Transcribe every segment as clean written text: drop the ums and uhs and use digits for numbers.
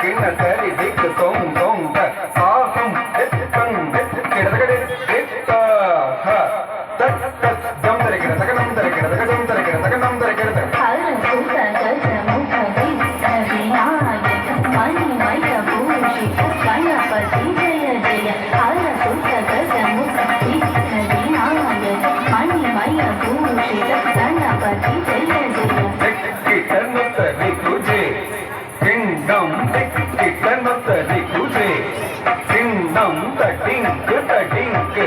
கிண்ண சரி திக்கு தொங் தொங் சாகும் எத்தங் கிடதகடே கிட்டா தக் தக் ஜம் தரகிட தகனம் தரகிட தகனம் தரகிட தகனம் தரகிட गणपति जय जय हर पुस्तक मुक्ति विनायक मणिमय भूषित गणपति जय जय तुझे किंगडम किटनतरी तुझे किंगडम तटिंक तटिंक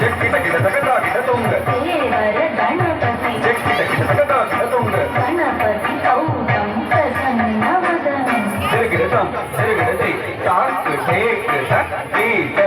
जक्किट किट तगदा किट तुंग देवर गणपति जक्किट किट तगदा किट तुंग गणपति औदं प्रसन्नवदनं तिरगिडतम तिरगिडते ताक ठेक तक कीट